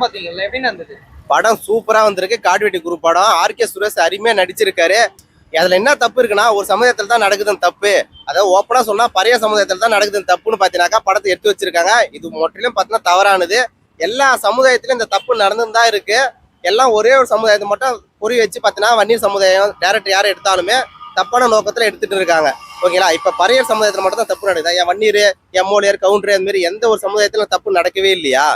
பாத்தீங்கல்ல, எப்படின்னு இருந்தது? படம் சூப்பரா வந்திருக்கு. காட்வெட்டி குரூப் படம். ஆர்கே சுரேஷ் அருமையா நடிச்சிருக்காரு. அதுல என்ன தப்பு இருக்குன்னா, ஒரு சமுதாயத்துல தான் நடக்குதுன்னு தப்பு. அதாவது ஓப்பனா சொன்னா பழைய சமுதாயத்துல தான் நடக்குதுன்னு தப்புன்னு பாத்தீங்கன்னாக்கா படத்தை எடுத்து வச்சிருக்காங்க. இது முற்றிலும் பாத்தீங்கன்னா தவறானது. எல்லா சமுதாயத்திலும் இந்த தப்பு நடந்துன்னு தான் இருக்கு. எல்லாம் ஒரே ஒரு சமுதாயத்தை மட்டும் குறி வச்சு பாத்தீங்கன்னா வன்னியர் சமுதாயம் டேரக்டர் யாரை எடுத்தாலுமே தப்பான நோக்கத்துல எடுத்துட்டு இருக்காங்க. ஓகேங்களா? இப்ப பறையர் சமுதாயத்துல மட்டும் தான் தப்பு நடக்குது. என் வன்னியர், எம்மோலியர், கவுண்டர் அந்த மாதிரி எந்த ஒரு சமுதாயத்திலும் தப்பு நடக்கவே இல்லையா?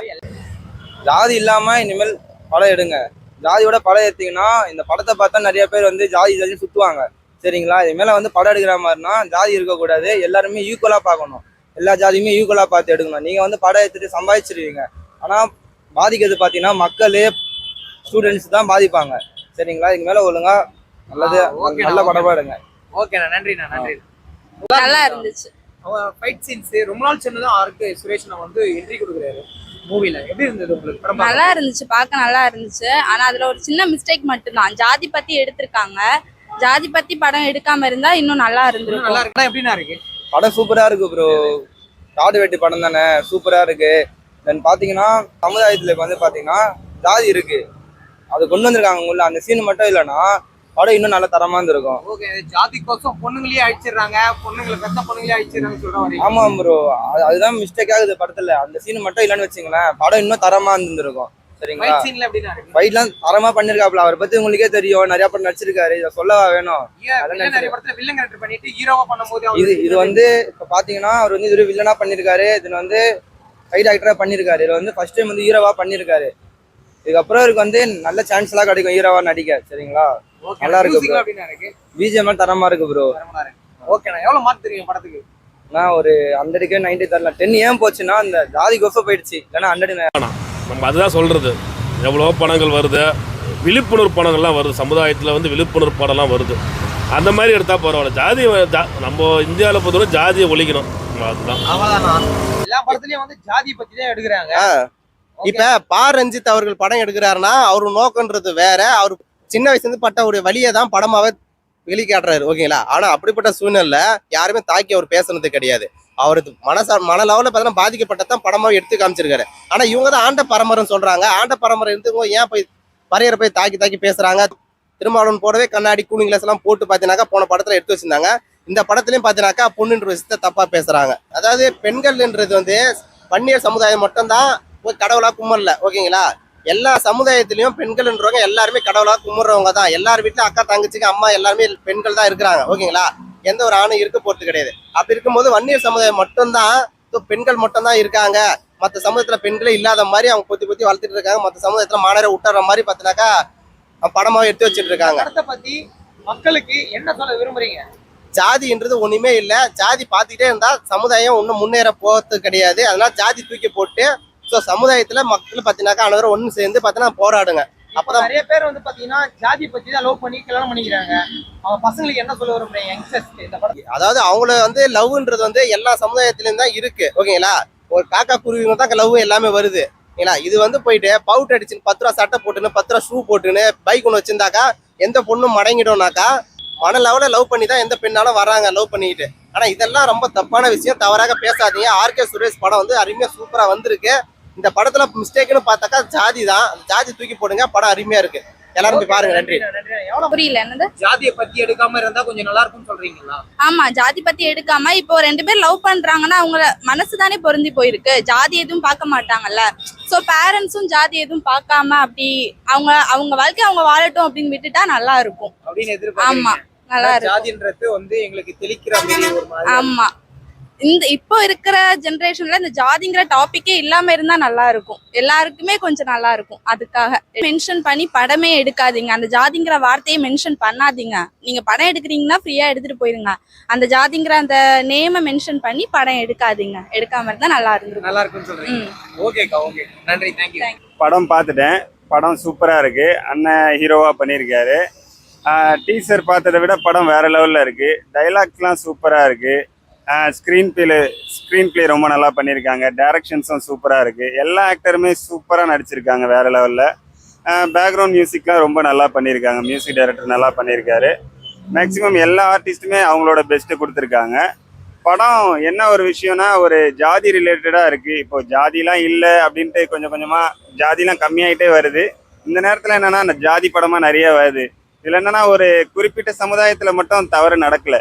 ஜாதி இல்லாம இனிமேல் படம் எடுங்க. ஜாதியோட படம் எடுத்தீங்கன்னா இந்த படத்தை பார்த்தா நிறைய பேர் வந்து ஜாதி ஜாதி சுத்துவாங்க. சரிங்களா? இது மேல வந்து படம் எடுக்கிற மாதிரினா ஜாதி இருக்கக்கூடாது. எல்லாருமே ஈக்குவலா பார்க்கணும். எல்லா ஜாதியுமே ஈக்குவலா பார்த்து எடுக்கணும். நீங்க வந்து படம் எடுத்துட்டு சம்பாதிச்சிருவீங்க. ஆனா பாதிக்கிறது பாத்தீங்கன்னா மக்களே, ஸ்டூடெண்ட்ஸ் தான் பாதிப்பாங்க. சரிங்களா? இதுக்கு மேல ஒழுங்கா நல்லது நல்ல படமா எடுங்க. ஓகேண்ணா, நன்றிண்ணா. நன்றி. நல்லா இருந்துச்சு. ஃபைட் சீன்ஸ் ரொம்ப நாள் சொன்னதும் ஆர்கே சுரேஷ் வந்து என்ட்ரி கொடுக்குறாரு மூவில. எப்படி இருந்தது உங்களுக்கு படம்? நல்லா இருந்துச்சு, பார்க்க நல்லா இருந்துச்சு. ஆனா அதுல ஒரு சின்ன மிஸ்டேக் மட்டும்தான். ஜாதி பத்தி எடுத்திருக்காங்க. ஜாதி பத்தி படம் எடுக்காம இருந்தா இன்னும் நல்லா இருந்திருக்கும். நல்லா இருக்கு. எப்படின்னா இருக்கு படம்? சூப்பரா இருக்கு ப்ரோ. காடு வெட்டி படம் தானே, சூப்பரா இருக்கு. தென் பாத்தீங்கன்னா சமுதாயத்துல வந்து பாத்தீங்கன்னா ஜாதி இருக்கு, அது கொண்டு வந்திருக்காங்க உள்ள. அந்த சீன் மட்டும் இல்லைன்னா படம் இன்னும் நல்ல தரமா இருந்திருக்கும். ஓகே, ஜாதி கோசம் பொண்ணுங்களே அழிச்சிடுறாங்க, பொண்ணுங்களை பெத்த பொண்ணுங்களே அழிச்சிடுறாங்க சொல்றாங்க. ஆமா ப்ரோ, அதுதான் மிஸ்டேக் ஆகுது படத்துல. அந்த சீன் மட்டும் இல்லைன்னு வச்சுங்களேன், படம் இன்னும் தரமா இருந்திருக்கும். சரிங்களா? ஃபைட்லாம் தரமா பண்ணிருக்காப்ல. அவரை பத்தி உங்களுக்கே தெரியும், நிறைய படம் நடிச்சிருக்காரு. இதை சொல்லவா வேணும்? இது வந்து இப்ப பாத்தீங்கன்னா அவர் வந்து இது வில்லனா பண்ணிருக்காரு. இதுல வந்து ஃபைட் ஆக்டரா பண்ணிருக்காரு. இதுல வந்து ஃபர்ஸ்ட் டைம் வந்து ஹீரோவா பண்ணிருக்காரு. இதுக்கப்புறம் இவருக்கு வந்து நல்ல சான்ஸ் எல்லாம் கிடைக்கும் ஹீரோவா நடிக்க. சரிங்களா? நல்லா இருக்கு. பிஜிஎம் தரமா இருக்கு ப்ரோ. ஓகேண்ணா, எவ்வளவு மார்க் தெரியும் படத்துக்கு? நான் ஒரு 100க்கு 90 தரலாம். 10 ஏன் போச்சுன்னா அந்த ஜாதி கோஃப போயிடுச்சு. இல்லைன்னா 100. நம்ம அதுதான் சொல்றது. எவ்வளோ படங்கள் வருது, விழிப்புணர்வு படங்கள்லாம் வருது. சமுதாயத்தில் வந்து விழிப்புணர்வு படம்லாம் வருது. அந்த மாதிரி எடுத்தா பரவாயில்ல. ஜாதி நம்ம இந்தியாவில் பொறுத்தவரை ஜாதியை ஒழிக்கணும். அதுதான் எல்லா படத்துலயும் வந்து ஜாதி பத்தி தான் எடுக்கிறாங்க. இப்ப பா ரஞ்சித் அவர்கள் படம் எடுக்கிறாருன்னா அவரு நோக்கன்றது வேற. அவரு சின்ன வயசுல இருந்து பட்ட ஒரு வழியை தான் படமாவே வெளிக்காட்டுறாரு. ஓகேங்களா? ஆனா அப்படிப்பட்ட சூழ்நிலை யாருமே தாக்கி அவர் பேசுனது கிடையாது. அவருக்கு மன லெவலில் பார்த்தீங்கன்னா பாதிக்கப்பட்டதான் படமாவே எடுத்து காமிச்சிருக்காரு. ஆனா இவங்க தான் ஆண்ட பரம்பரைன்னு சொல்றாங்க. ஆண்ட பரம்பரை இருந்துங்க ஏன் போய் பறையரை போய் தாக்கி பேசுறாங்க? திருமாவளவன் போடவே கண்ணாடி கூலிங் கிளாஸ் எல்லாம் போட்டு பாத்தீங்கன்னாக்கா போன படத்துல எடுத்து வச்சிருந்தாங்க. இந்த படத்துலயும் பாத்தீங்கன்னாக்கா பொண்ணுன்ற விஷயத்த தப்பா பேசுறாங்க. அதாவது பெண்கள்ன்றது வந்து வன்னியர் சமுதாயம் மட்டும்தான் போய் கடவுளா கும்பிடல. ஓகேங்களா? எல்லா சமுதாயத்திலயும் பெண்கள்ன்றவங்க எல்லாருமே கடவுளா கும்பிடுறவங்க தான். எல்லார் வீட்லயும் அக்கா தங்கச்சிக்கு அம்மா எல்லாருமே பெண்கள் தான் இருக்கிறாங்க. ஓகேங்களா? எந்த ஒரு ஆணும் இருக்க போறது கிடையாது. அப்படி இருக்கும்போது வன்னியர் சமுதாயம் மட்டும்தான் பெண்கள் மட்டும்தான் இருக்காங்க. மற்ற சமுதாயத்துல பெண்களே இல்லாத மாதிரி அவங்க பொத்தி வளர்த்துட்டு இருக்காங்க. மற்ற சமுதாயத்துல மாணவரை விட்டுற மாதிரி பாத்தீங்கன்னாக்கா படமாவே எடுத்து வச்சுட்டு இருக்காங்க. படத்தை பத்தி மக்களுக்கு என்ன சொல்ல விரும்புறீங்க? ஜாதின்றது ஒண்ணுமே இல்ல. ஜாதி பாத்துக்கிட்டே இருந்தா சமுதாயம் இன்னும் முன்னேற போறது கிடையாது. அதனால ஜாதி தூக்கி போட்டு சமுதாயத்துல மக்கள் பாத்தீங்கன்னாக்கா அனைவரும் ஒண்ணு சேர்ந்து பாத்தீங்கன்னா போராடுங்க. அப்பதான் நிறைய பேர் வந்து பாத்தீங்கன்னா ஜாதி பத்தி தான் லவ் பண்ணி கல்யாணம் பண்ணிக்கிறாங்க. அவங்க பசங்களுக்கு என்ன சொல்ல விரும்புறீங்க யங்ஸ்டர்ஸ்க்கு இந்த படம்? அதாவது அவங்கள வந்து லவ்ன்றது வந்து எல்லா சமுதாயத்திலயும் தான் இருக்கு. ஓகேங்களா? ஒரு காக்கா குருவிங்க தான் லவ் எல்லாமே வருது. இது வந்து போயிட்டு பவுட் அடிச்சுன்னு 10 ரூபா சட்டை போட்டுன்னு 10 ரூபா ஷூ போட்டுன்னு பைக் ஒன்று வச்சிருந்தாக்கா எந்த பொண்ணும் மடங்கிடும்னாக்கா மன லெவலில் லவ் பண்ணி தான் எந்த பெண்ணாலும் வராங்க லவ் பண்ணிக்கிட்டு. ஆனா இதெல்லாம் ரொம்ப தப்பான விஷயம். தவறாக பேசாதீங்க. ஆர்கே சுரேஷ் படம் வந்து அருமையா சூப்பரா வந்திருக்கு. இந்த படத்துல மிஸ்டேக்னு பார்த்தாக்கா ஜாதி தான். ஜாதி தூக்கி போடுங்க. படம் அருமையா இருக்கு. எல்லாரும் போய் பாருங்க. நன்றி. புரியல என்னது? ஜாதியை பத்தி எடுக்காம இருந்தா கொஞ்சம் நல்லா இருக்கும்னு சொல்றீங்களா? ஆமா, ஜாதி பத்தி எடுக்காம இப்போ 2 பேர் லவ் பண்றாங்கன்னா அவங்க மனசுதானே பொருந்தி போயிருக்கு. ஜாதி எதுவும் பார்க்க மாட்டாங்கல்ல. சோ பேரண்ட்ஸும் ஜாதி எதுவும் பார்க்காம அப்படி அவங்க வாழ்க்கை அவங்க வாழட்டும் அப்படின்னு விட்டுட்டா நல்லா இருக்கும் அப்படின்னு எதிர்பார்க்கறீங்க. ஆமா, நல்லா இருக்கும். ஜாதின்றது வந்து எங்களுக்கு தெளிக்கிற மாதிரி ஒரு மாதிரி. ஆமா, இந்த இப்போ இருக்கிற ஜெனரேஷன்ல இந்த ஜாதிங்கிற டாபிக்கே இல்லாம இருந்தா நல்லா இருக்கும். எல்லாருக்குமே கொஞ்சம் நல்லா இருக்கும். அதுக்காக மென்ஷன் பண்ணி படமே எடுக்காதீங்க. அந்த ஜாதிங்கிற வார்த்தையை மென்ஷன் பண்ணாதீங்க. நீங்க படம் எடுக்கிறீங்கன்னா ஃப்ரீயா எடுத்துட்டு போயிருங்க. அந்த ஜாதிங்கிற அந்த நேமை மென்ஷன் பண்ணி படம் எடுக்காதீங்க. எடுக்காம இருந்தா நல்லா இருந்திருக்கும். நல்லா இருக்கும்னு சொல்றீங்க. ஓகேக்கா, ஓகே, நன்றி, தேங்க்யூ. படம் பார்த்துட்டேன். படம் சூப்பரா இருக்கு. அண்ணன் ஹீரோவா பண்ணியிருக்காரு. டீசர் பார்த்ததை விட படம் வேற லெவல்ல இருக்கு. டைலாக்ஸ்லாம் சூப்பரா இருக்கு. ஸ்க்ரீன் பிளே ரொம்ப நல்லா பண்ணியிருக்காங்க. டைரக்ஷன்ஸும் சூப்பராக இருக்குது. எல்லா ஆக்டருமே சூப்பராக நடிச்சிருக்காங்க வேற லெவலில். பேக்ரவுண்ட் மியூசிக்லாம் ரொம்ப நல்லா பண்ணியிருக்காங்க. மியூசிக் டைரக்டர் நல்லா பண்ணியிருக்காரு. மேக்ஸிமம் எல்லா ஆர்டிஸ்ட்டுமே அவங்களோட பெஸ்ட்டு கொடுத்துருக்காங்க. படம் என்ன ஒரு விஷயம்னா ஒரு ஜாதி ரிலேட்டடா இருக்கு. இப்போ ஜாதிலாம் இல்லை அப்படின்ட்டு கொஞ்சம் கொஞ்சமா ஜாதிலாம் கம்மியாயிட்டே வருது. இந்த நேரத்துல என்னன்னா அந்த ஜாதி படமா நிறைய வருது. இதுல என்னன்னா ஒரு குறிப்பிட்ட சமுதாயத்துல மட்டும் தவறு நடக்கல.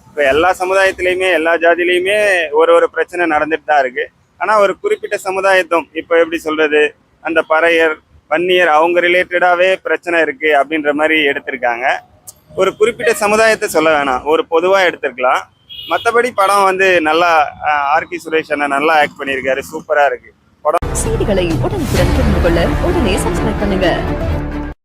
இப்போ எல்லா சமுதாயத்திலையுமே எல்லா ஜாதியிலையுமே ஒரு பிரச்சனை நடந்துட்டு தான் இருக்கு. ஆனா ஒரு குறிப்பிட்ட சமுதாயத்தும் இப்போ எப்படி சொல்றது, அந்த பறையர் வன்னியர் அவங்க ரிலேட்டடாவே பிரச்சனை இருக்கு அப்படின்ற மாதிரி எடுத்திருக்காங்க. ஒரு குறிப்பிட்ட சமுதாயத்தை சொல்ல வேணாம், ஒரு பொதுவா எடுத்திருக்கலாம். மற்றபடி படம் வந்து நல்லா ஆர்கி சுரேஷ் அண்ணன் நல்லா ஆக்ட் பண்ணியிருக்காரு, சூப்பரா இருக்கு. செய்திகளை உடனுக்குடன் தெரிந்து கொள்ள உடனே சப்ஸ்கிரைப் பண்ணுங்க.